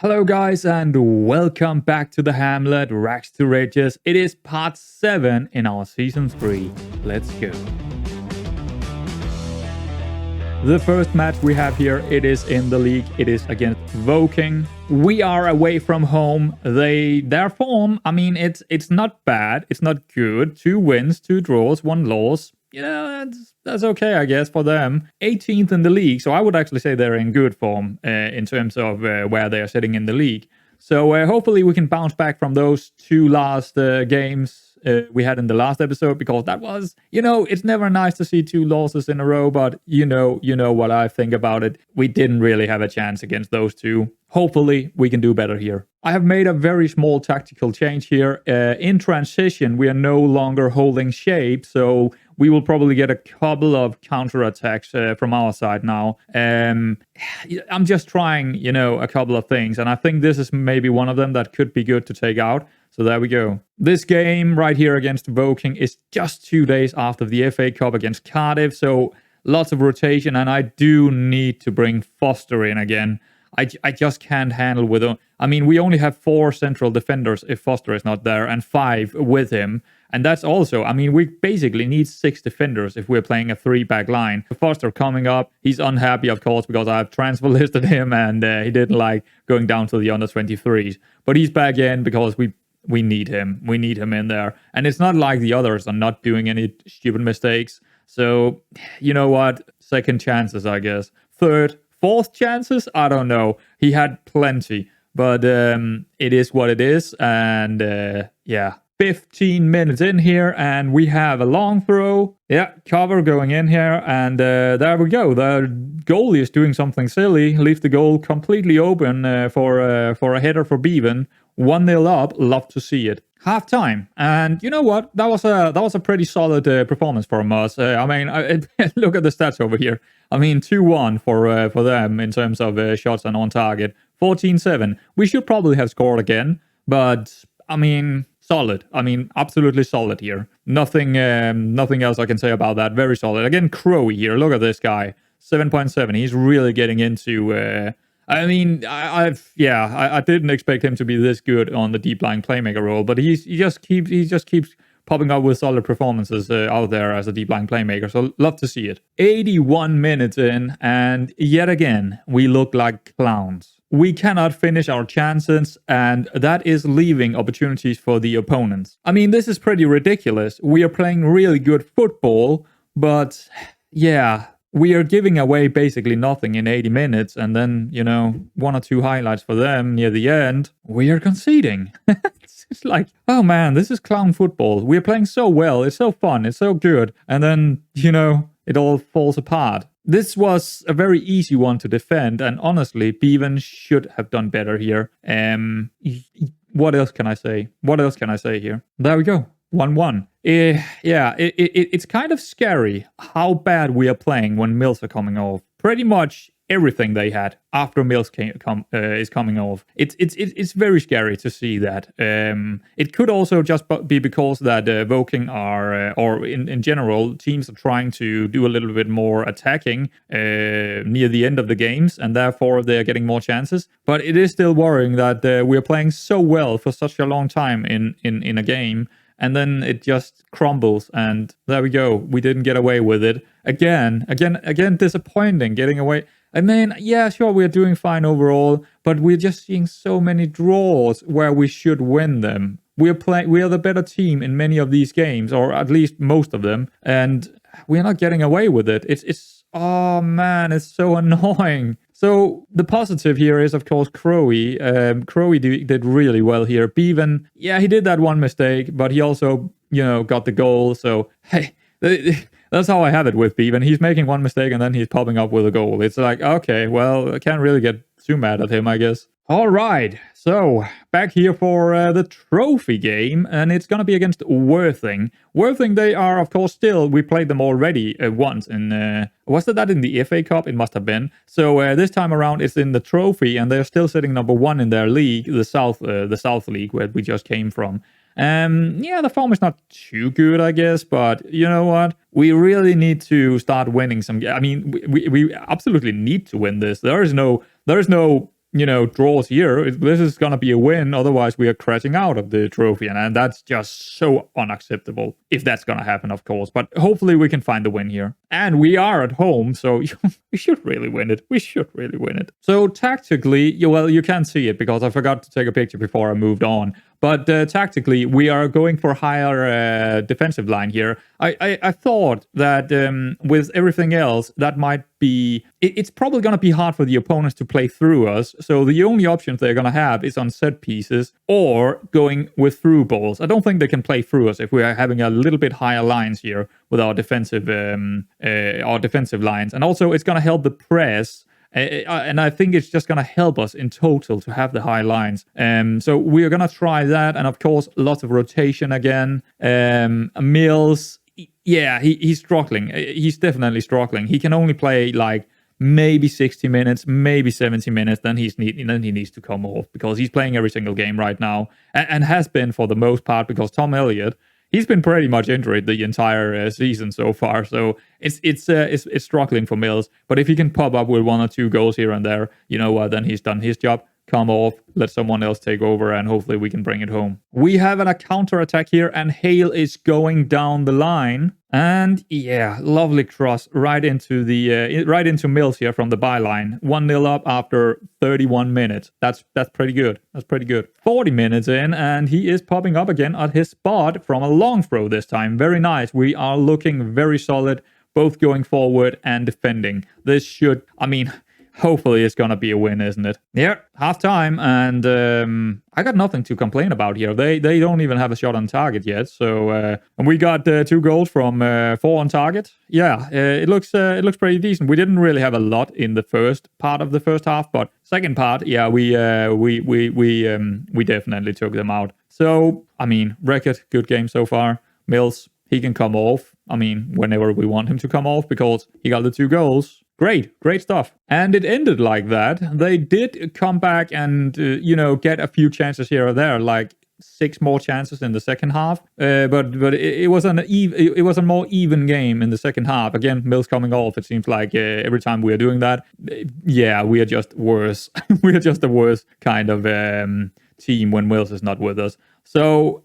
Hello guys and welcome back to the Hamlet Rags to Riches. It is part 7 in our season 3. Let's go. The first match we have here, it is in the league. It is against Woking. We are away from home. Their form, I mean, it's not bad. It's not good. 2 wins, 2 draws, 1 loss. Yeah, that's okay, I guess, for them. 18th in the league, so I would actually say they're in good form in terms of where they are sitting in the league. So hopefully we can bounce back from those 2 last games we had in the last episode, because that was, it's never nice to see 2 losses in a row, but you know what I think about it. We didn't really have a chance against those 2. Hopefully we can do better here. I have made a very small tactical change here. In transition, we are no longer holding shape, so we will probably get a couple of counterattacks from our side now. I'm just trying, a couple of things, and I think this is maybe one of them that could be good to take out. So there we go. This game right here against Woking is just 2 days after the FA Cup against Cardiff, so lots of rotation, and I do need to bring Foster in again. I just can't handle with him. I mean, we only have 4 central defenders if Foster is not there, and 5 with him. And that's also, I mean, we basically need 6 defenders if we're playing a 3-back line. Foster coming up, he's unhappy, of course, because I've transfer listed him and he didn't like going down to the under-23s. But he's back in because we need him. We need him in there. And it's not like the others are not doing any stupid mistakes. So, you know what? Second chances, I guess. Third, fourth chances? I don't know. He had plenty. But it is what it is. And yeah. 15 minutes in here, and we have a long throw. Yeah, cover going in here, and there we go. The goalie is doing something silly. Leave the goal completely open for a header for Bevan. 1-0 up. Love to see it. Half time, and you know what? That was a pretty solid performance from us. I mean, look at the stats over here. I mean, 2-1 for them in terms of shots and on target. 14-7. We should probably have scored again, but I mean, solid. I mean, absolutely solid here. Nothing else I can say about that. Very solid. Again, Crowe here. Look at this guy. 7.7. He's really getting into. I mean, I didn't expect him to be this good on the deep line playmaker role, but he just keeps popping up with solid performances out there as a deep line playmaker. So love to see it. 81 minutes in, and yet again we look like clowns. We cannot finish our chances, and that is leaving opportunities for the opponents. I mean, this is pretty ridiculous. We are playing really good football, but yeah, we are giving away basically nothing in 80 minutes, and then, 1 or 2 highlights for them near the end. We are conceding. It's like, oh man, this is clown football. We're playing so well. It's so fun. It's so good. And then, it all falls apart. This was a very easy one to defend, and honestly, Bevan should have done better here. What else can I say? What else can I say here? There we go. 1-1. It's kind of scary how bad we are playing when Mills are coming off. Pretty much everything they had after Mills is coming off. It's very scary to see that. It could also just be because that Woking are, or in general, teams are trying to do a little bit more attacking near the end of the games, and therefore they're getting more chances. But it is still worrying that we're playing so well for such a long time in a game, and then it just crumbles, and there we go. We didn't get away with it. Again, disappointing getting away. I mean, yeah, sure, we're doing fine overall, but we're just seeing so many draws where we should win them. We are the better team in many of these games, or at least most of them, and we're not getting away with it. It's oh man, it's so annoying. So the positive here is, of course, Crowe. Crowe did really well here. Bevan, yeah, he did that one mistake, but he also, got the goal. So, hey, that's how I have it with Bevan. He's making one mistake and then he's popping up with a goal. It's like, okay, well, I can't really get too mad at him, I guess. All right, so back here for the trophy game, and it's going to be against Worthing. Worthing, they are, of course, still, we played them already once in, was that in the FA Cup? It must have been. So this time around, it's in the trophy, and they're still sitting number 1 in their league, the South League, where we just came from. The form is not too good, I guess, but you know what? We really need to start winning some. I mean, we absolutely need to win this. There is no draws here, this is going to be a win. Otherwise, we are crashing out of the trophy. And that's just so unacceptable if that's going to happen, of course. But hopefully we can find the win here. And we are at home, so we should really win it. We should really win it. So tactically, you can't see it because I forgot to take a picture before I moved on. But tactically, we are going for higher defensive line here. I thought that with everything else, that might be... It's probably going to be hard for the opponents to play through us. So the only options they're going to have is on set pieces or going with through balls. I don't think they can play through us if we are having a little bit higher lines here with our defensive lines. And also, it's going to help the press. And I think it's just going to help us in total to have the high lines. So we're going to try that. And of course, lots of rotation again. Mills, yeah, he's struggling. He's definitely struggling. He can only play like maybe 60 minutes, maybe 70 minutes. Then he needs to come off because he's playing every single game right now and has been for the most part because Tom Elliott, he's been pretty much injured the entire season so far, so it's struggling for Mills. But if he can pop up with 1 or 2 goals here and there, you know what? Then he's done his job. Come off, let someone else take over, and hopefully we can bring it home. We have a counter attack here, and Hale is going down the line. And yeah, lovely cross right into Mills here from the byline. 1-0 up after 31 minutes. That's pretty good. That's pretty good. 40 minutes in, and he is popping up again at his spot from a long throw this time. Very nice. We are looking very solid, both going forward and defending. This should, hopefully it's going to be a win, isn't it? Yeah, half time, and I got nothing to complain about here. They don't even have a shot on target yet. So and we got 2 goals from 4 on target. Yeah, it looks pretty decent. We didn't really have a lot in the first part of the first half, but second part, yeah, we definitely took them out. So record good game so far. Mills, he can come off. Whenever we want him to come off because he got the 2 goals. Great stuff. And it ended like that. They did come back and, get a few chances here or there, like 6 more chances in the second half. But it was a more even game in the second half. Again, Mills coming off. It seems like every time we are doing that, yeah, we are just worse. We are just the worst kind of team when Mills is not with us. So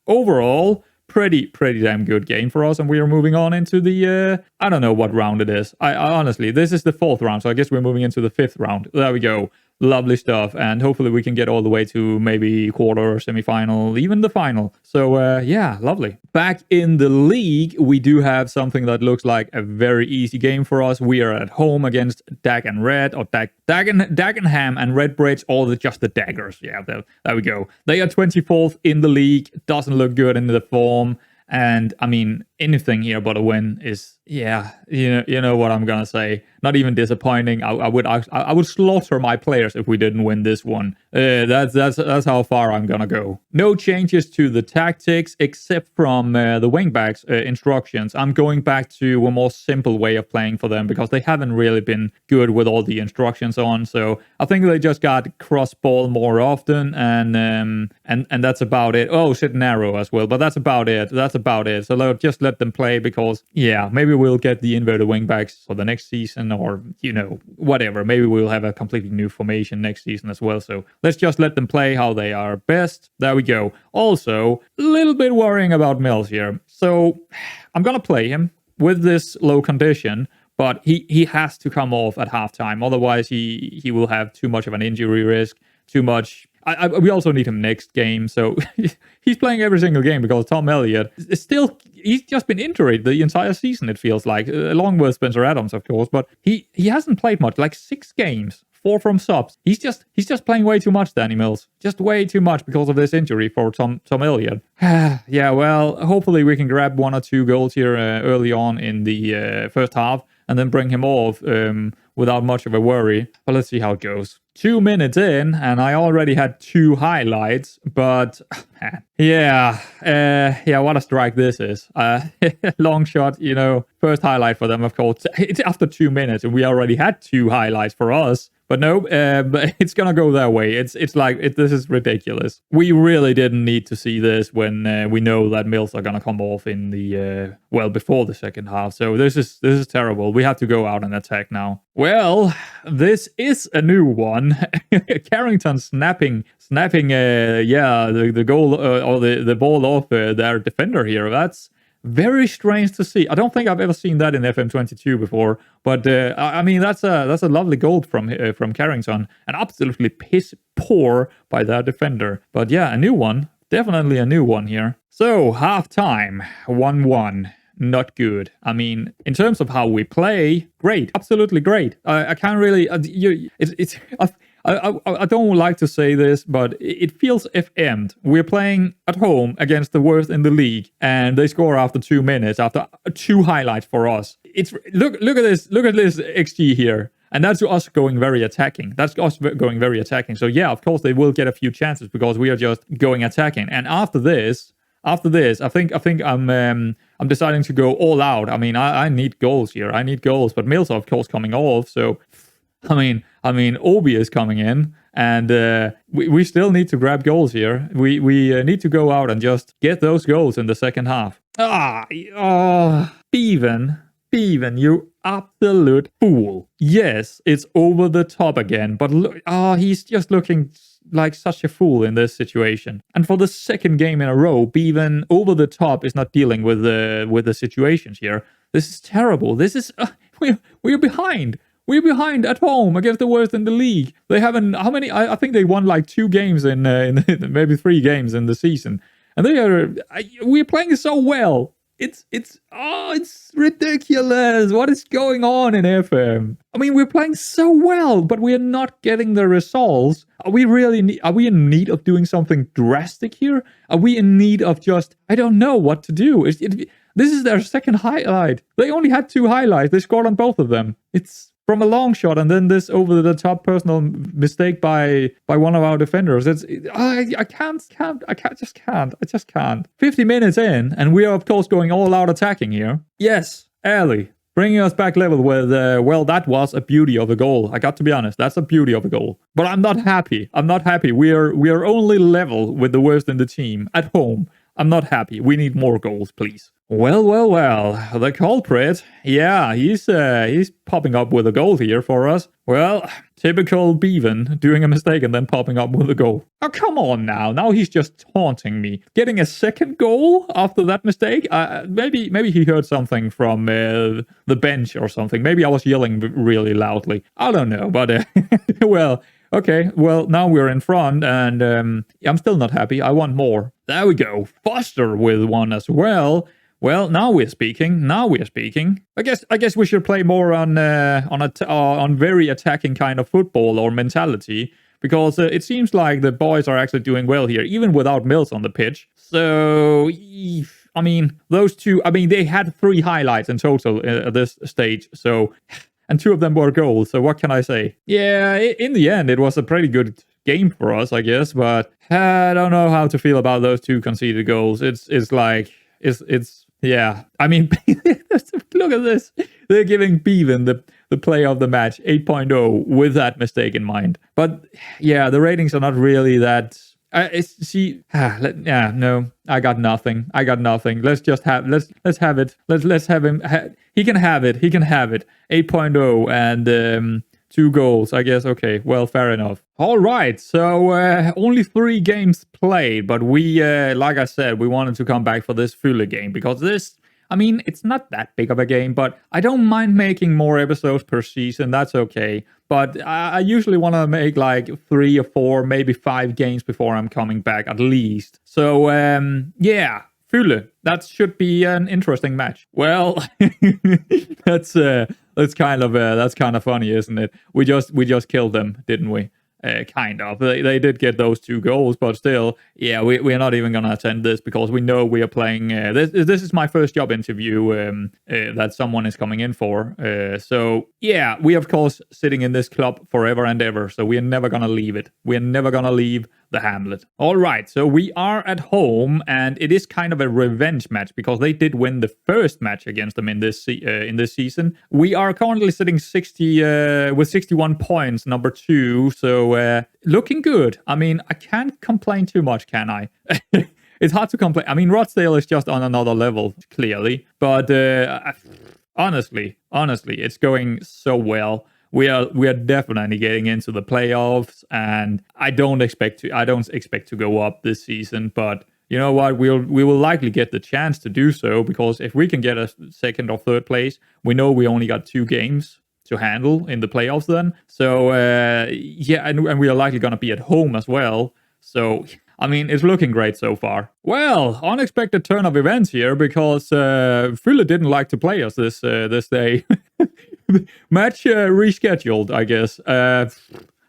overall, pretty damn good game for us, and we are moving on into the I don't know what round it is. I honestly, this is the 4th round, so I guess we're moving into the 5th round. There we go. Lovely stuff, and hopefully we can get all the way to maybe quarter or semi-final, even the final. So yeah, lovely. Back in the league, we do have something that looks like a very easy game for us. We are at home against Dagenham and Redbridge, just the Daggers. Yeah, there we go. They are 24th in the league. Doesn't look good in the form. And anything here but a win is, yeah, you know what I'm gonna say. Not even disappointing. I would slaughter my players if we didn't win this one. That's how far I'm gonna go. No changes to the tactics except from the wingbacks instructions. I'm going back to a more simple way of playing for them because they haven't really been good with all the instructions on. So I think they just got cross ball more often, and that's about it. Oh, sit narrow as well, but that's about it. So just let them play because, yeah, maybe we'll get the inverted wingbacks for the next season or, whatever. Maybe we'll have a completely new formation next season as well. So let's just let them play how they are best. There we go. Also, a little bit worrying about Mills here. So I'm going to play him with this low condition, but he has to come off at halftime. Otherwise, he will have too much of an injury risk, too much... we also need him next game, so he's playing every single game because Tom Elliott is still... He's just been injured the entire season, it feels like, along with Spencer Adams, of course, but he hasn't played much, like 6 games, 4 from subs. He's just playing way too much, Danny Mills. Just way too much because of this injury for Tom Elliott. Yeah, well, hopefully we can grab 1 or 2 goals here early on in the first half and then bring him off without much of a worry. But let's see how it goes. 2 minutes in, and I already had 2 highlights, but yeah, what a strike this is. Long shot, first highlight for them, of course. It's after 2 minutes, and we already had 2 highlights for us. But no, but it's gonna go that way. It's like this is ridiculous. We really didn't need to see this when we know that Mills are gonna come off in the before the second half. So this is terrible. We have to go out and attack now. Well, this is a new one. Carrington snapping the goal or the ball off their defender here. That's very strange to see. I don't think I've ever seen that in FM22 before, but I mean that's a lovely goal from Carrington, and absolutely piss poor by their defender. But yeah, a new one, definitely a new one here. So half time, 1-1. Not good. I mean, in terms of how we play, great, absolutely great. I can't really. I don't like to say this, but it feels FM'd. We're playing at home against the worst in the league, and they score after 2 minutes, after 2 highlights for us. It's look at this XG here. And that's us going very attacking. That's us going very attacking. So yeah, of course they will get a few chances because we are just going attacking. And after this, I think I'm deciding to go all out. I mean, I need goals here. I need goals, but Mills are of course coming off. So, I mean, Obi is coming in, and we still need to grab goals here. We need to go out and just get those goals in the second half. Bevan, you absolute fool. Yes, it's over the top again, but look, he's just looking like such a fool in this situation. And for the second game in a row, Bevan over the top is not dealing with the situations here. This is terrible. This is we're behind. We're behind at home against the worst in the league. They haven't how many? I think they won like 2 games in maybe 3 games in the season, and we're playing so well. It's ridiculous. What is going on in FM? I mean, we're playing so well, but we're not getting the results. Are we in need of doing something drastic here? Are we in need of just, I don't know what to do. This is their second highlight. They only had 2 highlights. They scored on both of them. It's from a long shot, and then this over the top personal mistake by one of our defenders. I just can't. 50 minutes in, and we are of course going all out attacking here. Yes, early, bringing us back level with that was a beauty of a goal. I got to be honest, that's a beauty of a goal. But I'm not happy. We are only level with the worst in the team at home. I'm not happy. We need more goals, please. Well. The culprit, yeah, he's popping up with a goal here for us. Well, typical Bevan doing a mistake and then popping up with a goal. Oh, come on now. Now he's just taunting me. Getting a second goal after that mistake? Maybe he heard something from the bench or something. Maybe I was yelling really loudly. I don't know, but well... Okay, well, now we're in front, and I'm still not happy. I want more. There we go. Foster with one as well. Well, now we're speaking. I guess we should play more on very attacking kind of football or mentality, because it seems like the boys are actually doing well here, even without Mills on the pitch. So, I mean, those two. I mean, they had 3 highlights in total at this stage. So. And 2 of them were goals, so what can I say? Yeah, in the end, it was a pretty good game for us, I guess, but I don't know how to feel about those 2 conceded goals. It's yeah. I mean, look at this. They're giving Bevan the player of the match, 8.0, with that mistake in mind. But yeah, the ratings are not really that... no, I got nothing. Let's just have it. Let's have him. He can have it. 8.0 and 2 goals. I guess. Okay. Well, fair enough. All right. So only 3 games played, but we, like I said, we wanted to come back for this Fuller game because this. I mean, it's not that big of a game, but I don't mind making more episodes per season. That's okay. But I usually want to make like 3 or 4, maybe 5 games before I'm coming back, at least. So, yeah, Fuller. That should be an interesting match. Well, that's kind of funny, isn't it? We just killed them, didn't we? Kind of. They did get those 2 goals, but still, yeah, we're not even going to attend this because we know we are playing... This is my first job interview that someone is coming in for. So, yeah, we, of course, sitting in this club forever and ever, so we're never going to leave it. We're never going to leave. the Hamlet. All right, so we are at home, and it is kind of a revenge match because they did win the first match against them in this season. We are currently sitting 60 with 61 points, number 2. So looking good. I mean, I can't complain too much, can I? It's hard to complain. I mean, Rochdale is just on another level, clearly, but honestly, it's going so well. We are definitely getting into the playoffs, and I don't expect to go up this season. But you know what? We will likely get the chance to do so, because if we can get a second or third place, we know we only got 2 games to handle in the playoffs then. So yeah, and we are likely going to be at home as well. So I mean, it's looking great so far. Well, unexpected turn of events here, because Fuller didn't like to play us this day. Match rescheduled, I guess.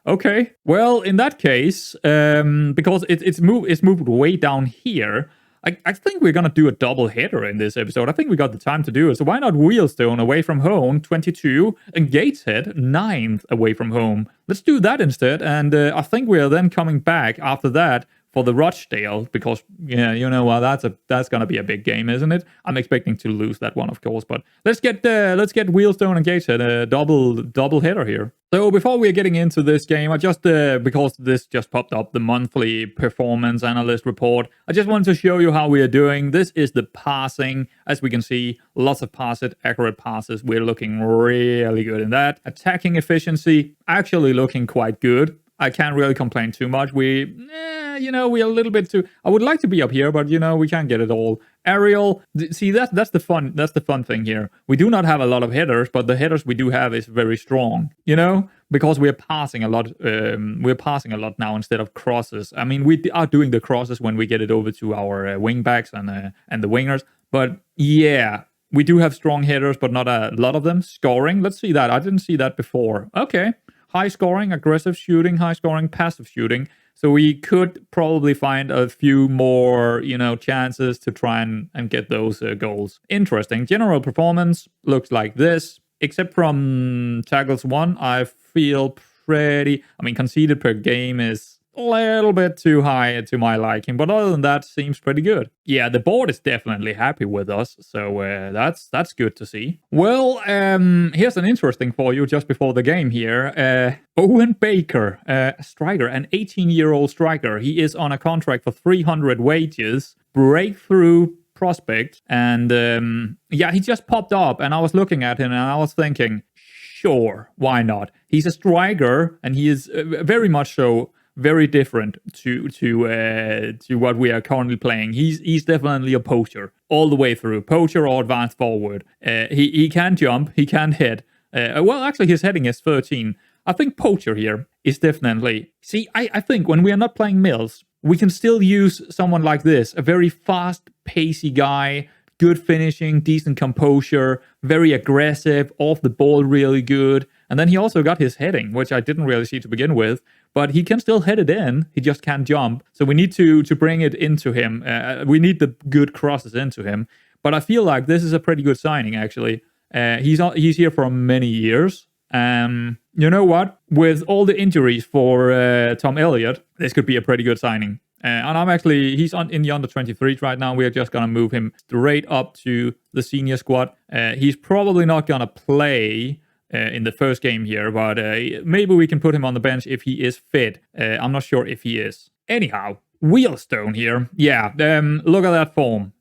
Okay. Well, in that case, because it's moved way down here, I think we're gonna do a double header in this episode. I think we got the time to do it. So why not Wheelstone away from home, 22, and Gateshead, 9th away from home? Let's do that instead. And I think we are then coming back after that for the Rochdale, because yeah, you know what, that's gonna be a big game, isn't it? I'm expecting to lose that one, of course, but let's get Wheelstone and Gateshead a double header here. So before we're getting into this game, I just because this just popped up, the monthly performance analyst report, I just wanted to show you how we are doing. This is the passing. As we can see, lots of accurate passes. We're looking really good in that. Attacking efficiency, actually looking quite good. I can't really complain too much. We're a little bit too. I would like to be up here, but we can't get it all. Aerial, see that's the fun. That's the fun thing here. We do not have a lot of headers, but the headers we do have is very strong. Because we're passing a lot. We're passing a lot now instead of crosses. I mean, we are doing the crosses when we get it over to our wing backs and the wingers. But yeah, we do have strong headers, but not a lot of them. Scoring, let's see that. I didn't see that before. Okay. High scoring, aggressive shooting, high scoring, passive shooting. So we could probably find a few more, chances to try and get those goals. Interesting. General performance looks like this. Except from tackles 1, I feel conceded per game is a little bit too high to my liking, but other than that, seems pretty good. Yeah, the board is definitely happy with us, so that's good to see. Well, here's an interesting for you just before the game here. Owen Baker, a striker, an 18-year-old striker. He is on a contract for 300 wages, breakthrough prospect, and he just popped up, and I was looking at him and I was thinking, sure, why not? He's a striker, and he is very much so very different to what we are currently playing. He's definitely a poacher all the way through, poacher or advanced forward. He can jump, he can head. Actually, his heading is 13. I think poacher here is definitely. See, I think when we are not playing Mills, we can still use someone like this, a very fast, pacey guy, good finishing, decent composure, very aggressive, off the ball really good. And then he also got his heading, which I didn't really see to begin with. But he can still head it in. He just can't jump. So we need to bring it into him. We need the good crosses into him. But I feel like this is a pretty good signing, actually. He's here for many years. You know what? With all the injuries for Tom Elliott, this could be a pretty good signing. And he's in the under 23s right now. We are just going to move him straight up to the senior squad. He's probably not going to play in the first game here, but maybe we can put him on the bench if he is fit. I'm not sure if he is. Anyhow, Wheelstone here. Yeah, look at that form.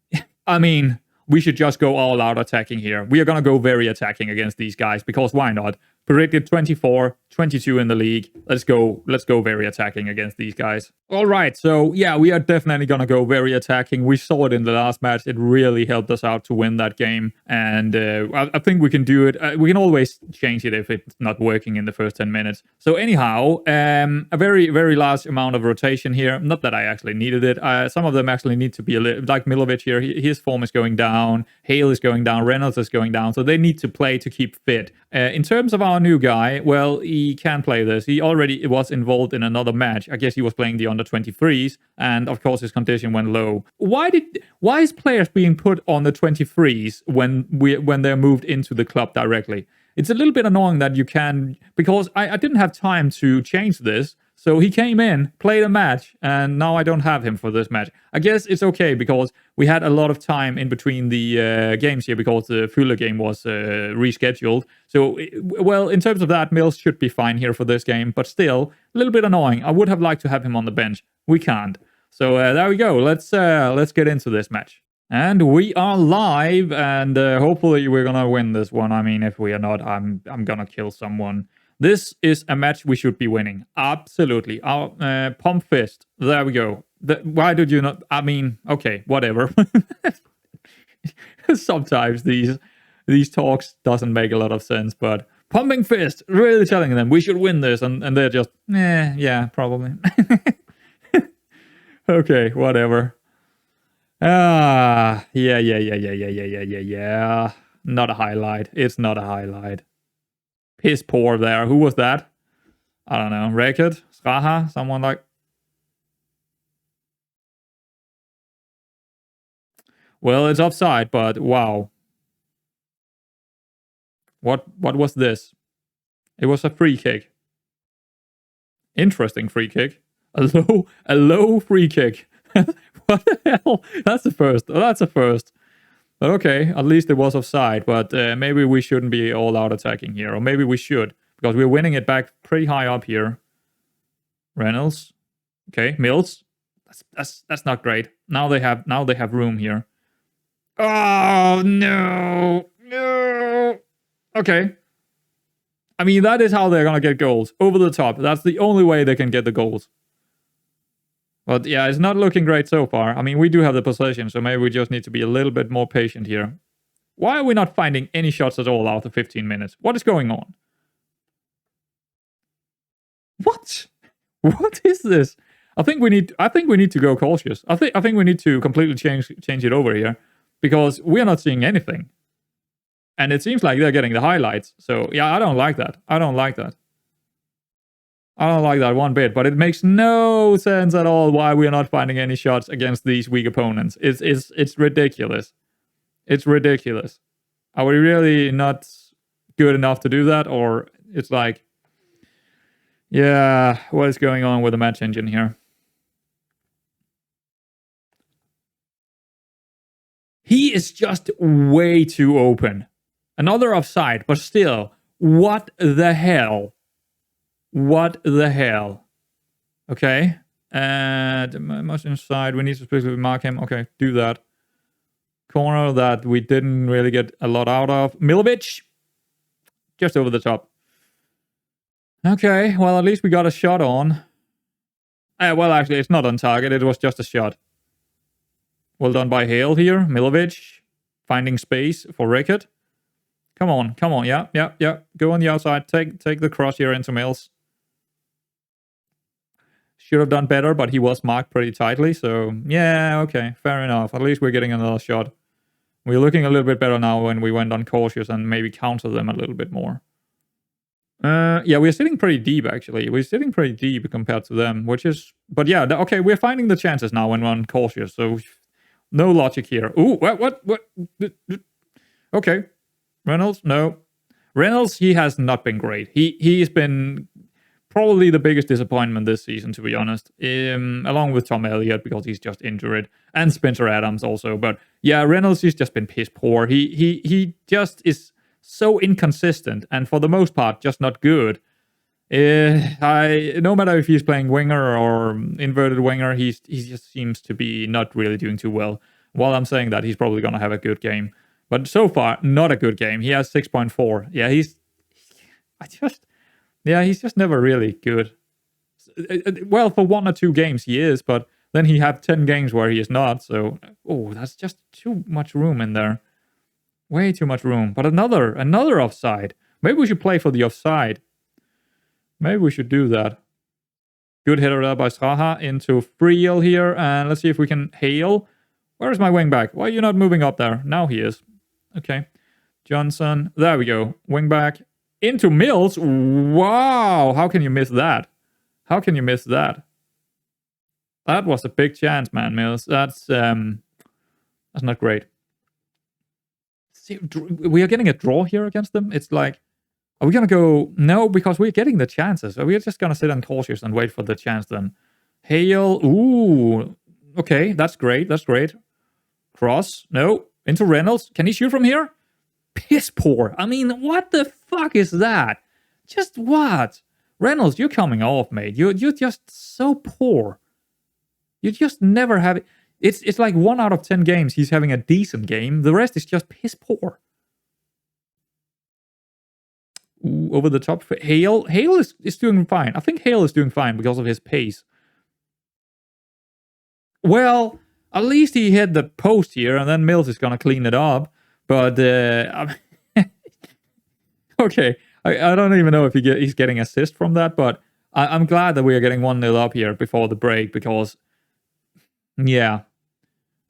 I mean, we should just go all out attacking here. We are going to go very attacking against these guys, because why not? Predicted 24, 22 in the league. Let's go very attacking against these guys. All right, so yeah, we are definitely going to go very attacking. We saw it in the last match. It really helped us out to win that game. And I think we can do it. We can always change it if it's not working in the first 10 minutes. So anyhow, a very, very large amount of rotation here. Not that I actually needed it. Some of them actually need to be a little, like Milovic here. His form is going down. Hale is going down. Reynolds is going down. So they need to play to keep fit. In terms of our new guy, well, he can play this. He already was involved in another match. I guess he was playing the under 23s, and of course his condition went low. Why is players being put on the 23s when they're moved into the club directly? It's a little bit annoying that you can, because I didn't have time to change this. So he came in, played a match, and now I don't have him for this match. I guess it's okay because we had a lot of time in between the games here because the Fuller game was rescheduled. So, well, in terms of that, Mills should be fine here for this game, but still, a little bit annoying. I would have liked to have him on the bench. We can't. So there we go. Let's get into this match. And we are live, and hopefully we're gonna win this one. I mean, if we are not, I'm gonna kill someone. This is a match we should be winning. Absolutely. Our Pump Fist. There we go. Why did you not? I mean, okay, whatever. Sometimes these talks doesn't make a lot of sense, but Pumping Fist, really telling them we should win this, and they're just, yeah, probably. Okay, whatever. Yeah. Not a highlight. It's not a highlight. Piss poor there. Who was that? I don't know. Rekord? Straha? Someone like... Well, it's offside, but wow. What was this? It was a free kick. Interesting free kick. A low free kick. What the hell? That's a first. That's a first. But okay, at least it was offside. But maybe we shouldn't be all out attacking here, or maybe we should because we're winning it back pretty high up here. Reynolds, okay, Mills. That's not great. Now they have room here. Oh no. Okay. I mean, that is how they're gonna get goals over the top. That's the only way they can get the goals. But yeah, it's not looking great so far. I mean, we do have the possession, so maybe we just need to be a little bit more patient here. Why are we not finding any shots at all after 15 minutes? What is going on? What? What is this? I think we need to go cautious. I think we need to completely change it over here because we are not seeing anything. And it seems like they're getting the highlights. So yeah, I don't like that. I don't like that one bit, but it makes no sense at all why we are not finding any shots against these weak opponents. It's ridiculous. It's ridiculous. Are we really not good enough to do that? Or it's like, yeah, what is going on with the match engine here? He is just way too open. Another offside, but still, what the hell? What the hell? Okay. Much inside. We need to specifically mark him. Okay, do that. Corner that we didn't really get a lot out of. Milovic. Just over the top. Okay, well, at least we got a shot on. Well, actually, it's not on target. It was just a shot. Well done by Hale here. Milovic. Finding space for Rekord. Come on. Yeah. Go on the outside. Take the cross here into Mills. Should have done better, but he was marked pretty tightly. So, yeah, okay. Fair enough. At least we're getting another shot. We're looking a little bit better now when we went on cautious and maybe counter them a little bit more. Yeah, we're sitting pretty deep, actually. We're sitting pretty deep compared to them, which is... But yeah, okay, we're finding the chances now when we're on cautious. So, no logic here. Ooh, what? Okay. Reynolds, no. Reynolds, he has not been great. He's been... probably the biggest disappointment this season, to be honest. Along with Tom Elliott, because he's just injured. And Spencer Adams also. But yeah, Reynolds, he's just been piss poor. He just is so inconsistent. And for the most part, just not good. No matter if he's playing winger or inverted winger, he just seems to be not really doing too well. While I'm saying that, he's probably going to have a good game. But so far, not a good game. He has 6.4. Yeah, he's just never really good. Well, for 1 or 2 games he is, but then he had 10 games where he is not. So, that's just too much room in there. Way too much room. But another offside. Maybe we should play for the offside. Maybe we should do that. Good header there by Straha into Friel here. And let's see if we can Hale. Where is my wing back? Why are you not moving up there? Now he is. Okay. Johnson. There we go. Wing back. Into Mills. Wow. How can you miss that? How can you miss that? That was a big chance, man, Mills. That's not great. See, we are getting a draw here against them. It's like Are we going to go? No, because we're getting the chances. We're just going to sit on cautious and wait for the chance then. Hale. Ooh. Okay, that's great. That's great. Cross. No. Into Reynolds. Can he shoot from here? Piss poor. I mean, what the fuck is that? Just what? Reynolds, you're coming off, mate. You're just so poor. You just never have it. It's like 1 out of 10 games he's having a decent game. The rest is just piss poor. Ooh, over the top. Hale is doing fine. I think Hale is doing fine because of his pace. Well, at least he hit the post here, and then Mills is going to clean it up. But, okay. I don't even know if he's getting assist from that, but I'm glad that we are getting 1-0 up here before the break because, yeah.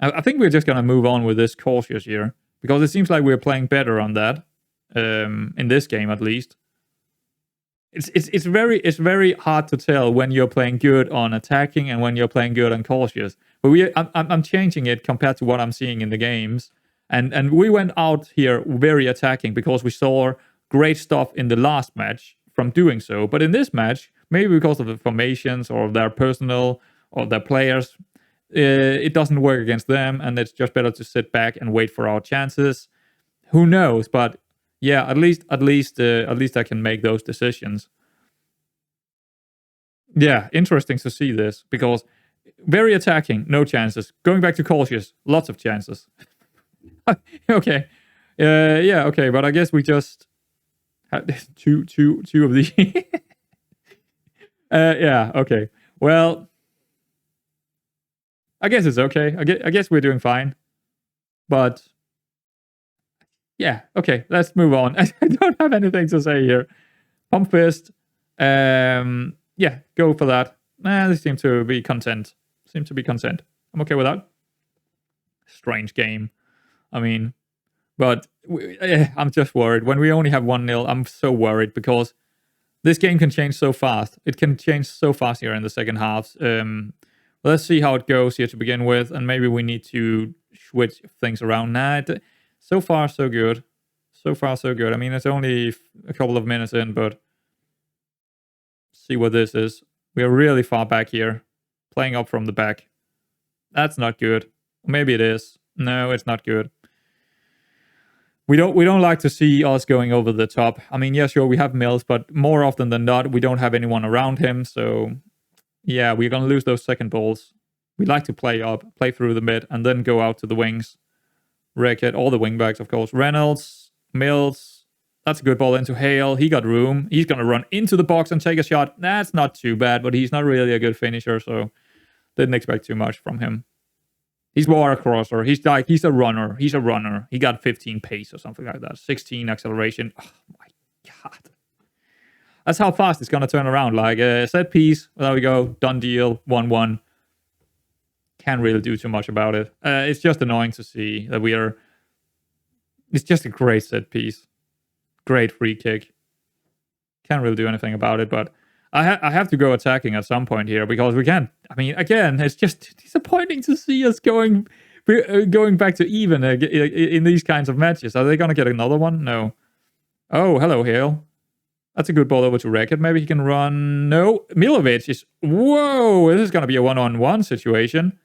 I think we're just going to move on with this cautious here because it seems like we're playing better on that, in this game at least. It's very hard to tell when you're playing good on attacking and when you're playing good on cautious. But I'm changing it compared to what I'm seeing in the games. And we went out here very attacking because we saw great stuff in the last match from doing so. But in this match, maybe because of the formations or their personnel or their players, it doesn't work against them, and it's just better to sit back and wait for our chances. Who knows? But yeah, at least I can make those decisions. Yeah, interesting to see this because very attacking, no chances. Going back to cautious, lots of chances. Okay, yeah, okay, but I guess we just had two of the. Yeah, okay. Well, I guess it's okay. I guess we're doing fine, but yeah, okay. Let's move on. I don't have anything to say here. Pump fist. Yeah, go for that. They seem to be content. I'm okay with that. Strange game. I mean, but I'm just worried. When we only have 1-0, I'm so worried because this game can change so fast. It can change so fast here in the second halves. Let's see how it goes here to begin with, and maybe we need to switch things around. So far, so good. So far, so good. I mean, it's only a couple of minutes in, but see what this is. We are really far back here, playing up from the back. That's not good. Maybe it is. No, it's not good. We don't like to see us going over the top. I mean, yeah, sure, we have Mills, but more often than not, we don't have anyone around him. So, yeah, we're going to lose those second balls. We like to play up, play through the mid, and then go out to the wings. Racket, all the wing backs, of course. Reynolds, Mills. That's a good ball into Hale. He got room. He's going to run into the box and take a shot. That's not too bad, but he's not really a good finisher, so didn't expect too much from him. He's more a crosser. He's a runner. He got 15 pace or something like that. 16 acceleration. Oh my God. That's how fast it's going to turn around. Like a set piece. There we go. Done deal. 1-1. Can't really do too much about it. It's just annoying to see that we are... It's just a great set piece. Great free kick. Can't really do anything about it, but I have to go attacking at some point here because we can't. I mean, again, it's just disappointing to see us going back to even in these kinds of matches. Are they going to get another one? No. Oh, hello, Hale. That's a good ball over to Racket. Maybe he can run. No, Milovic is... Whoa, this is going to be a one-on-one situation.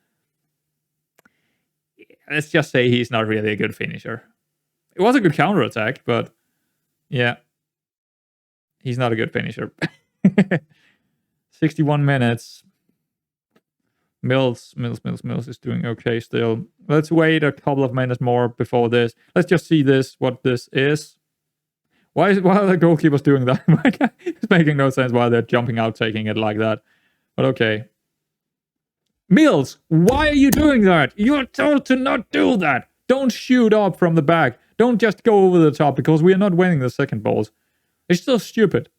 Let's just say he's not really a good finisher. It was a good counterattack, but yeah. He's not a good finisher. 61 minutes. Mills is doing okay still. Let's wait a couple of minutes more before this. Let's just see what this is. Why are the goalkeepers doing that? It's making no sense why they're jumping out, taking it like that. But okay. Mills, why are you doing that? You're told to not do that. Don't shoot up from the back. Don't just go over the top because we are not winning the second balls. It's so stupid.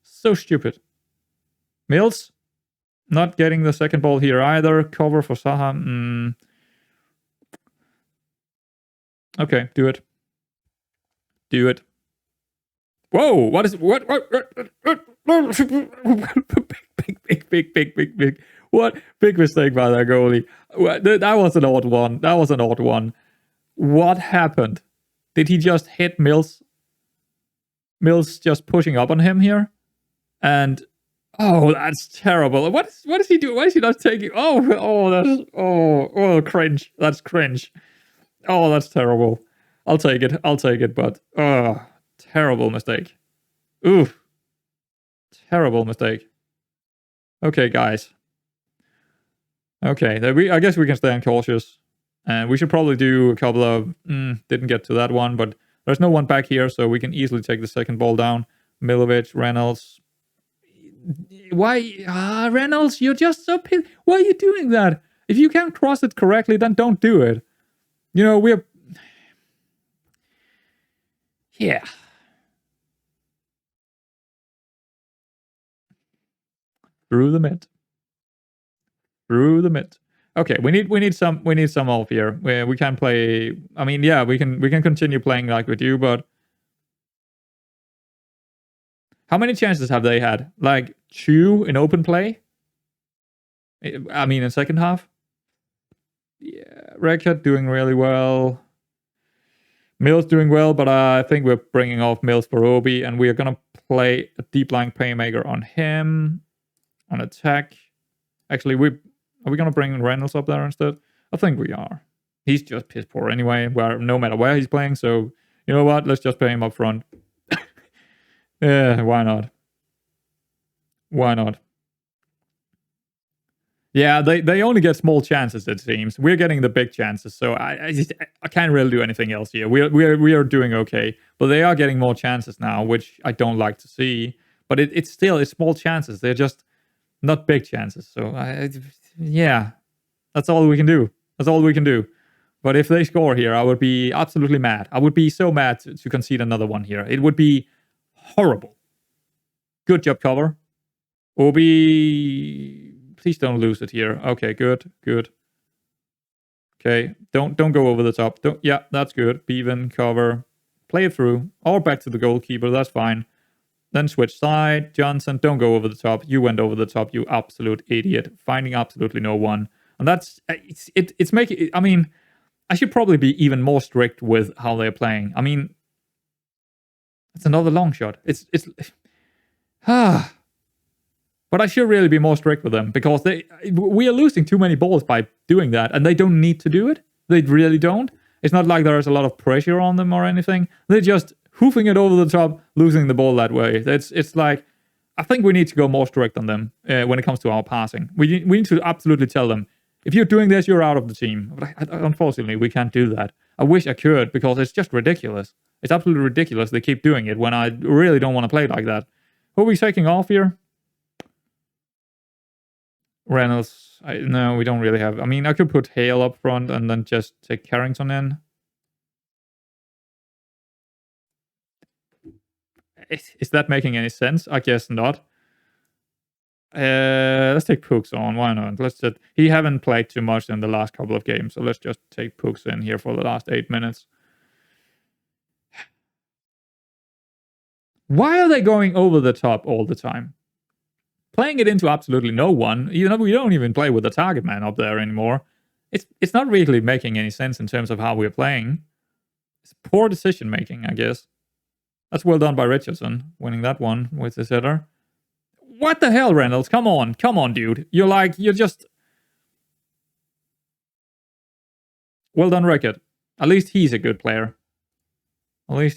So stupid. Mills, not getting the second ball here either. Cover for Saha. Okay, do it. Do it. Whoa, what is... What? Big. What? Big mistake by that goalie. That was an odd one. What happened? Did he just hit Mills? Mills just pushing up on him here. And oh, that's terrible. What is he doing? Why is he not taking? That's cringe. That's cringe. Oh, that's terrible. I'll take it. But terrible mistake. Oof, terrible mistake. Okay, guys. Okay, I guess we can stay cautious, and we should probably do a couple of. Didn't get to that one, but there's no one back here, so we can easily take the second ball down. Milovic, Reynolds. Why, Reynolds? You're just so pissed. Why are you doing that? If you can't cross it correctly, then don't do it. You know, yeah. Through the mid. Okay, we need some off here. We can play. I mean, yeah, we can continue playing like with you, but how many chances have they had? Like 2 in open play. I mean, in second half. Yeah, Redcat doing really well. Mills doing well, but I think we're bringing off Mills for Obi, and we are gonna play a deep line playmaker on him on attack. Actually, are we gonna bring Reynolds up there instead? I think we are. He's just piss poor anyway, no matter where he's playing. So you know what? Let's just play him up front. Yeah, why not? Yeah, they only get small chances, it seems. We're getting the big chances, so I can't really do anything else here. We are doing okay, but they are getting more chances now, which I don't like to see. But it's still small chances. They're just not big chances. So yeah, that's all we can do. But if they score here, I would be absolutely mad. I would be so mad to concede another one here. It would be horrible. Good job, cover. Obi, please don't lose it here. Okay, good. Okay, don't go over the top. Yeah, that's good. Bevan, cover, play it through, or back to the goalkeeper. That's fine. Then switch side. Johnson, don't go over the top. You went over the top, you absolute idiot. Finding absolutely no one, and that's it's making. I mean, I should probably be even more strict with how they're playing. I mean, it's another long shot. It's But I should really be more strict with them, because we are losing too many balls by doing that, and they don't need to do it. They really don't. It's not like there's a lot of pressure on them or anything. They're just hoofing it over the top, losing the ball that way. It's like, I think we need to go more strict on them when it comes to our passing. We need to absolutely tell them, if you're doing this, you're out of the team. But unfortunately, we can't do that. I wish I could, because it's just ridiculous. It's absolutely ridiculous they keep doing it when I really don't want to play like that. Who are we taking off here? Reynolds. No, we don't really have. I mean, I could put Hale up front and then just take Carrington in. Is that making any sense? I guess not. Let's take Pooks on. Why not? He haven't played too much in the last couple of games, so let's just take Pooks in here for the last 8 minutes. Why are they going over the top all the time? Playing it into absolutely no one. We don't even play with the target man up there anymore. It's not really making any sense in terms of how we're playing. It's poor decision making, I guess. That's well done by Richardson, winning that one with his header. What the hell, Reynolds? Come on, dude. You're just... Well done, Rickett. At least he's a good player. Don't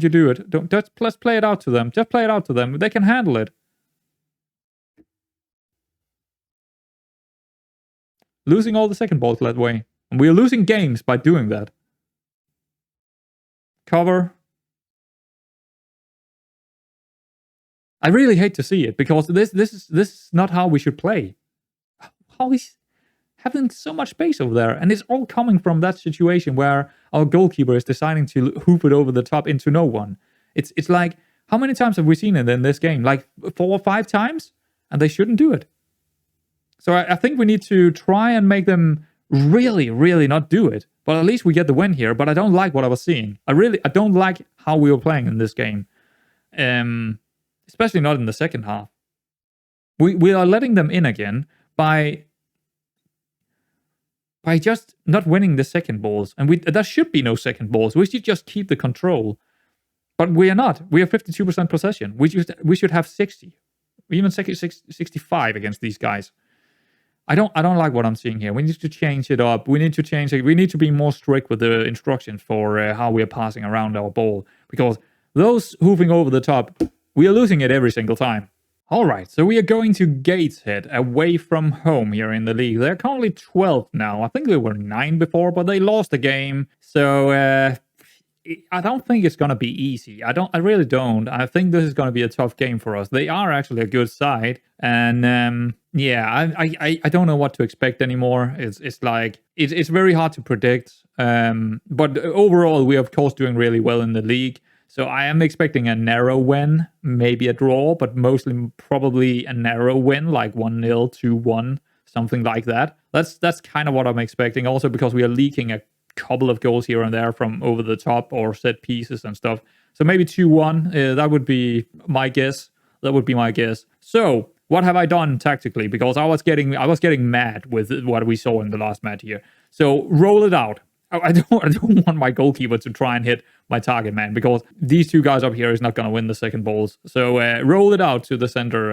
you do it. Let's play it out to them. Just play it out to them. They can handle it. Losing all the second balls that way. And we're losing games by doing that. Cover. I really hate to see it, because this is not how we should play. How he's having so much space over there, and it's all coming from that situation where our goalkeeper is deciding to hoop it over the top into no one. It's like, how many times have we seen it in this game? Like 4 or 5 times, and they shouldn't do it. So I think we need to try and make them really, really not do it. But at least we get the win here. But I don't like what I was seeing. I don't like how we were playing in this game. Especially not in the second half. We are letting them in again by just not winning the second balls. And there should be no second balls. We should just keep the control. But we are not. We have 52% possession. We should have 60, even 65 against these guys. I don't like what I'm seeing here. We need to change it up. We need to change it. We need to be more strict with the instructions for how we are passing around our ball, because those hoofing over the top, we are losing it every single time. All right, so we are going to Gateshead, away from home here in the league. They're currently 12th now. I think they were 9 before, but they lost the game. So I don't think it's going to be easy. I really don't. I think this is going to be a tough game for us. They are actually a good side. And yeah, I don't know what to expect anymore. It's like, it's very hard to predict. But overall, we are of course doing really well in the league. So I am expecting a narrow win, maybe a draw, but mostly probably a narrow win, like 1-0, 2-1, something like that. That's kind of what I'm expecting. Also because we are leaking a couple of goals here and there from over the top or set pieces and stuff. So maybe 2-1, that would be my guess. So what have I done tactically? Because I was getting mad with what we saw in the last match here. So roll it out. I don't want my goalkeeper to try and hit my target man, because these two guys up here is not going to win the second balls. So roll it out to the center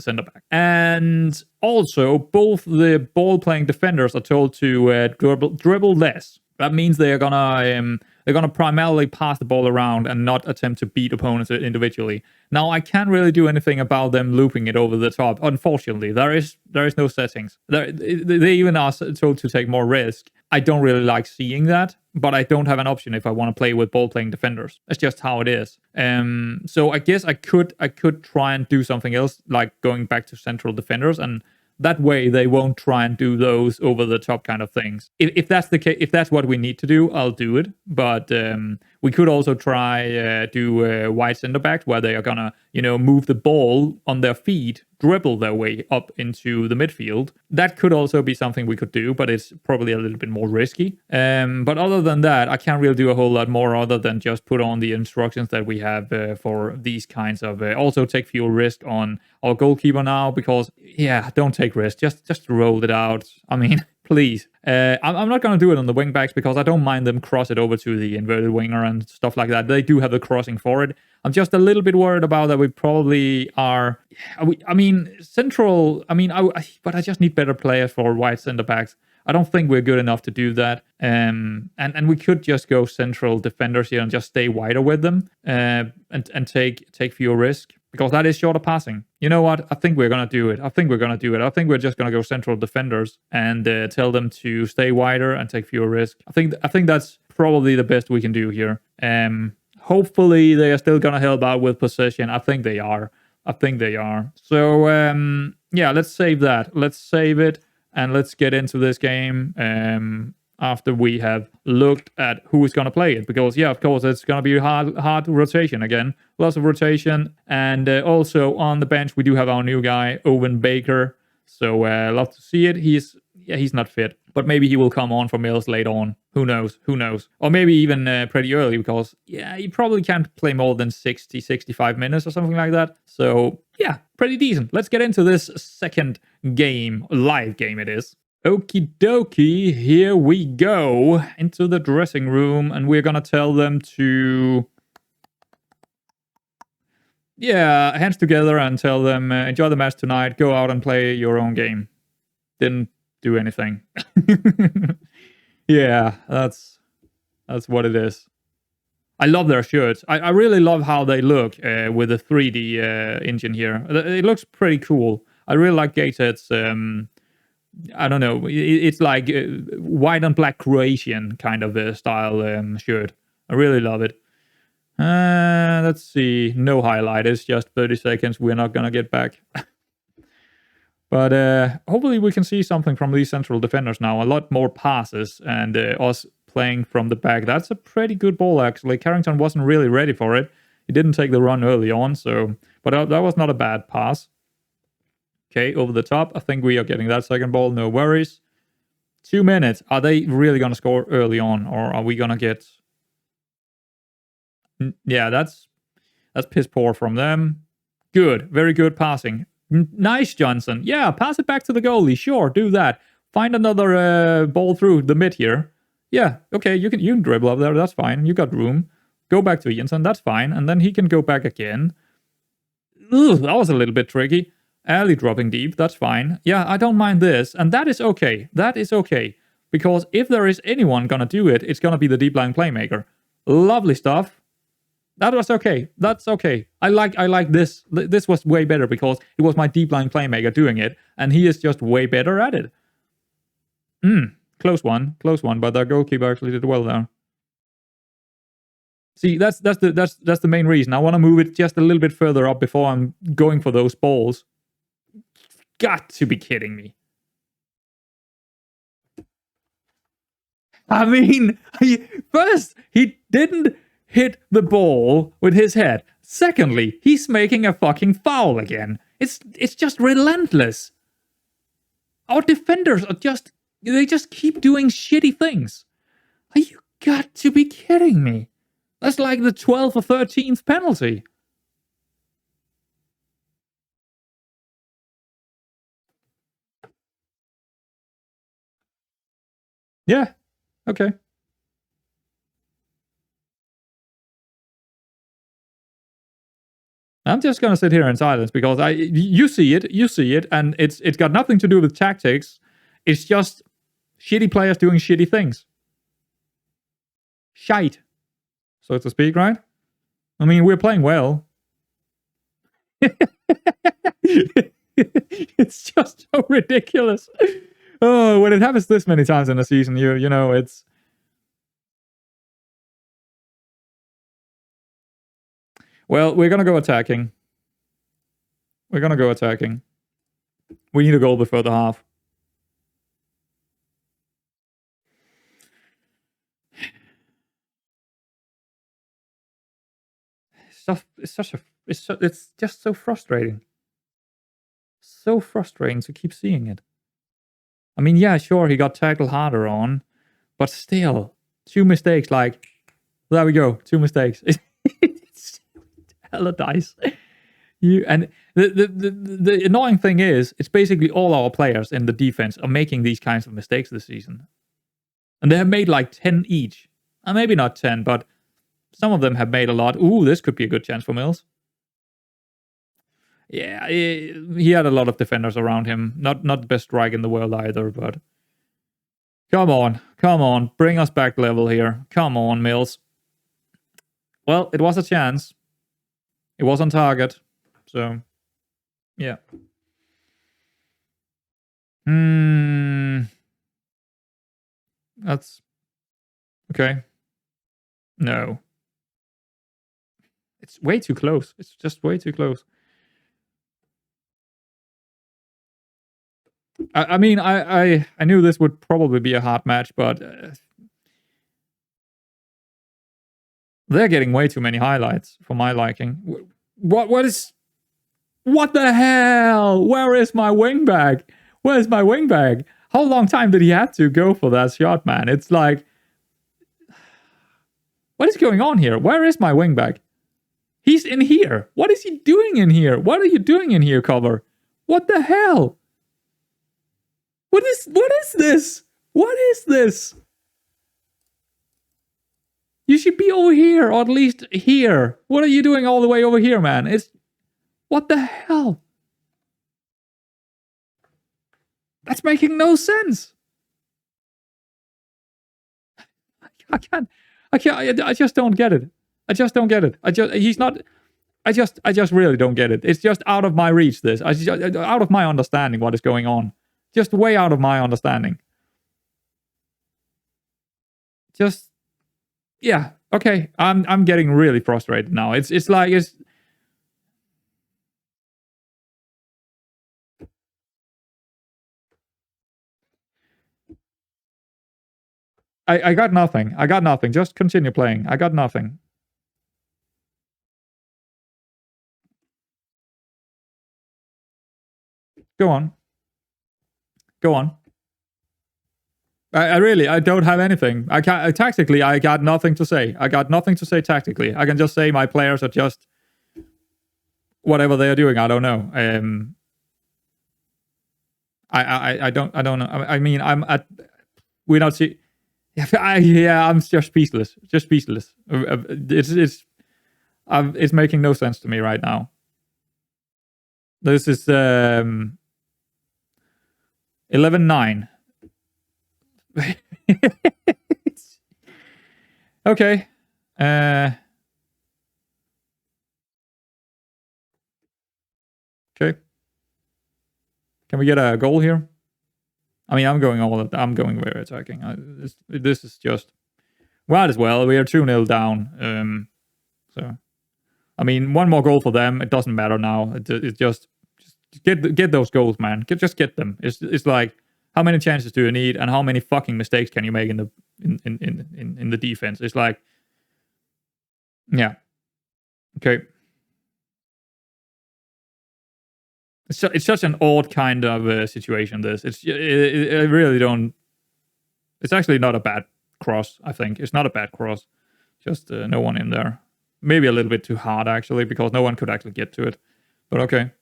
back. And also, both the ball-playing defenders are told to dribble less. That means they're gonna primarily pass the ball around and not attempt to beat opponents individually. Now, I can't really do anything about them looping it over the top. Unfortunately, there is no settings. They even are told to take more risk. I don't really like seeing that, but I don't have an option if I want to play with ball-playing defenders. That's just how it is. So I guess I could try and do something else, like going back to central defenders, and that way they won't try and do those over-the-top kind of things. If that's the case, if that's what we need to do, I'll do it. But we could also try do wide center-backs, where they are gonna, move the ball on their feet, dribble their way up into the midfield. That could also be something we could do, but it's probably a little bit more risky. But other than that, I can't really do a whole lot more other than just put on the instructions that we have for these kinds of... also take fewer risk on our goalkeeper now, because, yeah, don't take risk. Just roll it out. I mean... Please. I'm not going to do it on the wing backs, because I don't mind them cross it over to the inverted winger and stuff like that. They do have the crossing for it. I'm just a little bit worried about that we probably are... central... but I just need better players for wide centre-backs. I don't think we're good enough to do that. And we could just go central defenders here and just stay wider with them and take fewer risk, because that is shorter passing. You know what? I think we're going to do it. I think we're just going to go central defenders and tell them to stay wider and take fewer risk. I think that's probably the best we can do here. Hopefully they are still going to help out with possession. I think they are. So, yeah, let's save that. Let's save it and let's get into this game after we have looked at who is going to play it. Because, yeah, of course, it's going to be hard rotation again. Lots of rotation. And also on the bench, we do have our new guy, Owen Baker. So love to see it. He's not fit, but maybe he will come on for Mills later on. Who knows? Or maybe even pretty early, because, yeah, he probably can't play more than 60, 65 minutes or something like that. So, yeah, pretty decent. Let's get into this second game, live game it is. Okie dokie, here we go into the dressing room, and we're gonna tell them to... yeah, hands together and tell them, enjoy the match tonight, go out and play your own game. Didn't do anything. Yeah, that's what it is. I love their shirts. I really love how they look with the 3D engine here. It looks pretty cool. I really like Gateshead's, I don't know, it's like white and black Croatian kind of style shirt. I really love it. Let's see. No highlight. It's just 30 seconds. We're not going to get back. But hopefully we can see something from these central defenders now. A lot more passes and us playing from the back. That's a pretty good ball, actually. Carrington wasn't really ready for it. He didn't take the run early on, but that was not a bad pass. Okay, over the top. I think we are getting that second ball. No worries. 2 minutes. Are they really going to score early on, or are we going to get... yeah, that's piss poor from them. Good. Very good passing. Nice, Johnson. Yeah, pass it back to the goalie. Sure, do that. Find another ball through the mid here. Yeah, okay, you can dribble up there. That's fine. You got room. Go back to Jensen, that's fine. And then he can go back again. Ugh, that was a little bit tricky. Early dropping deep, that's fine. Yeah, I don't mind this. And that is okay. That is okay. Because if there is anyone gonna do it, it's gonna be the deep line playmaker. Lovely stuff. That was okay. That's okay. I like this. This was way better because it was my deep line playmaker doing it. And he is just way better at it. Close one, but the goalkeeper actually did well there. See, that's the main reason. I want to move it just a little bit further up before I'm going for those balls. Got to be kidding me. I mean, first, he didn't hit the ball with his head. Secondly, he's making a fucking foul again. It's just relentless. Our defenders are they just keep doing shitty things. You got to be kidding me. That's like the 12th or 13th penalty. Yeah, okay. I'm just gonna sit here in silence because you see it, and it's got nothing to do with tactics. It's just shitty players doing shitty things. Shite, so to speak, right? I mean, we're playing well. It's just so ridiculous. Oh, when it happens this many times in a season, you know, it's... Well, we're gonna go attacking. We need a goal before the half. It's just so frustrating. So frustrating to keep seeing it. I mean, yeah, sure, he got tackled harder on, but still, 2 mistakes. Like, there we go, 2 mistakes. It's hella dice. And the annoying thing is, it's basically all our players in the defense are making these kinds of mistakes this season, and they have made like 10 each. Maybe not 10, but some of them have made a lot. Ooh, this could be a good chance for Mills. Yeah, he had a lot of defenders around him. Not the best strike in the world either, but... Come on. Bring us back level here. Come on, Mills. Well, it was a chance. It was on target. So, yeah. That's... Okay. No. It's way too close. It's just way too close. I mean, I knew this would probably be a hard match, but they're getting way too many highlights for my liking. What the hell? Where is my wingback? Where's my wingback? How long time did he have to go for that shot, man? It's like, what is going on here? Where is my wingback? He's in here. What is he doing in here? What are you doing in here, cover? What the hell? What is this? What is this? You should be over here, or at least here. What are you doing all the way over here, man? What the hell? That's making no sense. I just don't get it. I just really don't get it. It's just out of my reach, this. Out of my understanding what is going on. Just way out of my understanding. Just, yeah, okay. I'm getting really frustrated now. It's like I got nothing. Just continue playing. I got nothing. Go on. I don't have anything. Tactically, I got nothing to say. Tactically. I can just say my players are just whatever they are doing. I don't know. I don't know. I mean, we're not see. I'm just speechless. Just speechless. It's making no sense to me right now. This is 11-9. Okay. Okay. Can we get a goal here? I mean, I'm going very attacking. This is just might as well. We are 2-0 down. So, I mean, one more goal for them. It doesn't matter now. It's just get those goals, man. Just get them. It's like, how many chances do you need, and how many fucking mistakes can you make in the defense? It's like, yeah, okay. It's such an odd kind of situation. This it really don't. It's actually not a bad cross. I think it's not a bad cross. Just no one in there. Maybe a little bit too hard actually, because no one could actually get to it. But okay.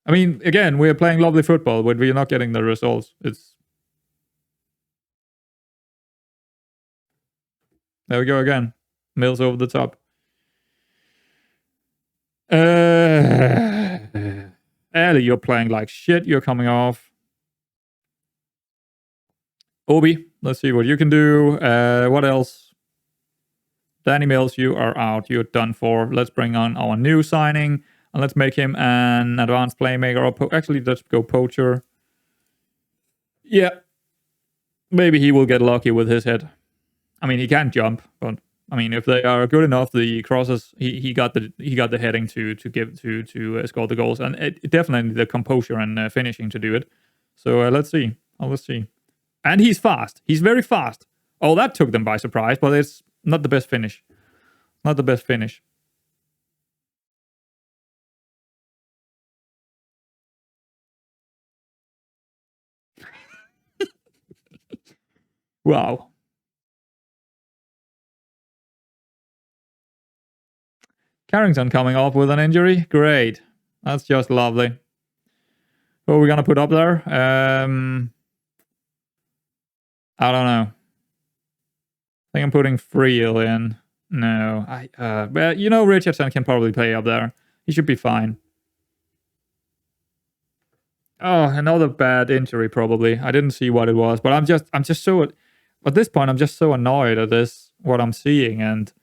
I mean, again, we're playing lovely football, but we're not getting the results. There we go again. Mills over the top. Ellie, you're playing like shit. You're coming off. Obi, let's see what you can do. What else? Danny Mills, you are out. You're done for. Let's bring on our new signing. And let's make him an advanced playmaker. Or actually, let's go poacher. Yeah. Maybe he will get lucky with his head. I mean, he can't jump, but I mean, if they are good enough, the crosses he got the heading to score the goals, and definitely the composure and finishing to do it. So let's see. Let's see. And he's fast. He's very fast. Oh, that took them by surprise, but it's not the best finish. Not the best finish. Wow. Carrington coming off with an injury. Great. That's just lovely. What are we going to put up there? I don't know. I think I'm putting Friel in. No. Well, you know, Richardson can probably play up there. He should be fine. Oh, another bad injury probably. I didn't see what it was, but I'm just so, at this point, I'm just so annoyed at this, what I'm seeing, and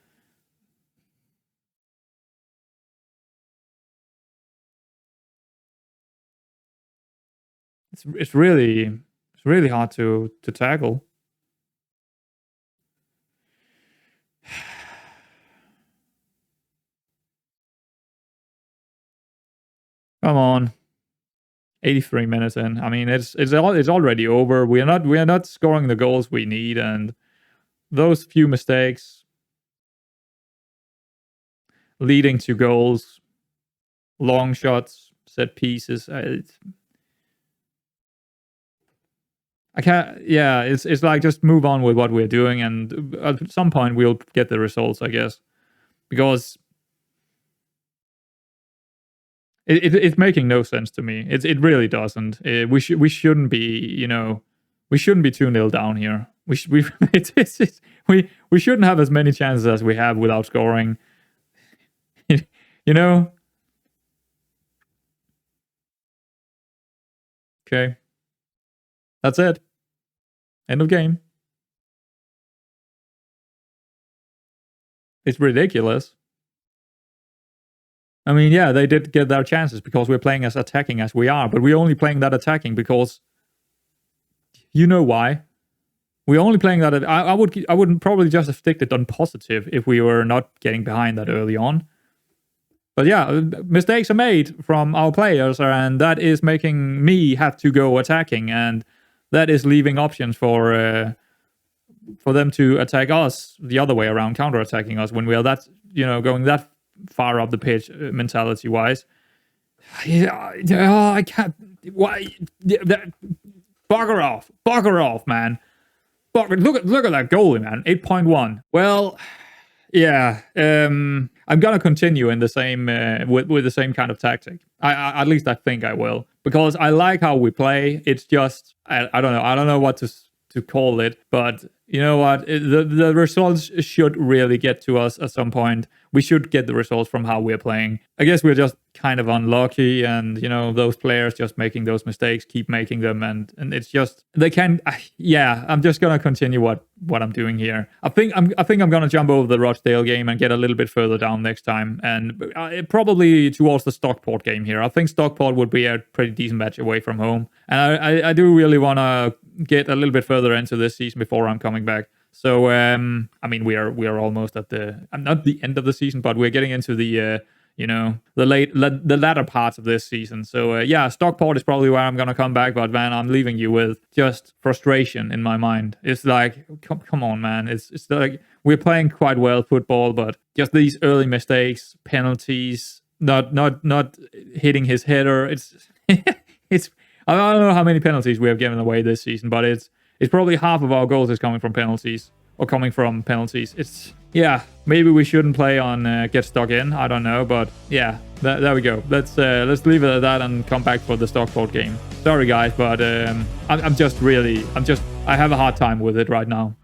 it's really hard to tackle. Come on. 83 minutes in. I mean, it's already over. We are not scoring the goals we need, and those few mistakes leading to goals, long shots, set pieces. I can't. Yeah, it's like just move on with what we're doing, and at some point we'll get the results, I guess, because it's making no sense to me. It really doesn't. We shouldn't be, we shouldn't be 2-0 down here. We shouldn't have as many chances as we have without scoring. Okay. That's it. End of game. It's ridiculous. I mean, yeah, they did get their chances because we're playing as attacking as we are, but we're only playing that attacking because you know why. We're only playing that. I wouldn't probably just have sticked it on positive if we were not getting behind that early on. But yeah, mistakes are made from our players, and that is making me have to go attacking, and that is leaving options for them to attack us the other way around, counter-attacking us when we are that, going that far up the pitch mentality-wise. I can't. Why? Bugger off, man. Look at that goalie, man. 8.1. Well, yeah. I'm gonna continue in the same with the same kind of tactic. At least I think I will, because I like how we play. It's just I don't know. I don't know what to call it, but you know what? The results should really get to us at some point. We should get the results from how we're playing. I guess we're just kind of unlucky, and you know, those players just making those mistakes, keep making them, and it's just they can. Yeah, I'm just gonna continue what I'm doing here. I think I'm gonna jump over the Rochdale game and get a little bit further down next time, and probably towards the Stockport game here. I think Stockport would be a pretty decent match away from home, and I do really want to get a little bit further into this season before I'm coming back. So I mean, we are almost at the not the end of the season, but we're getting into the you know, the latter parts of this season. So yeah, Stockport is probably where I'm gonna come back, but man, I'm leaving you with just frustration in my mind. It's like, come on, man. It's like we're playing quite well football, but just these early mistakes, penalties, not hitting his header. It's it's I don't know how many penalties we have given away this season, but it's probably half of our goals is coming from penalties. It's, yeah, maybe we shouldn't play on get stuck in. I don't know, but yeah, there we go. Let's leave it at that and come back for the Stockport game. Sorry guys, but I have a hard time with it right now.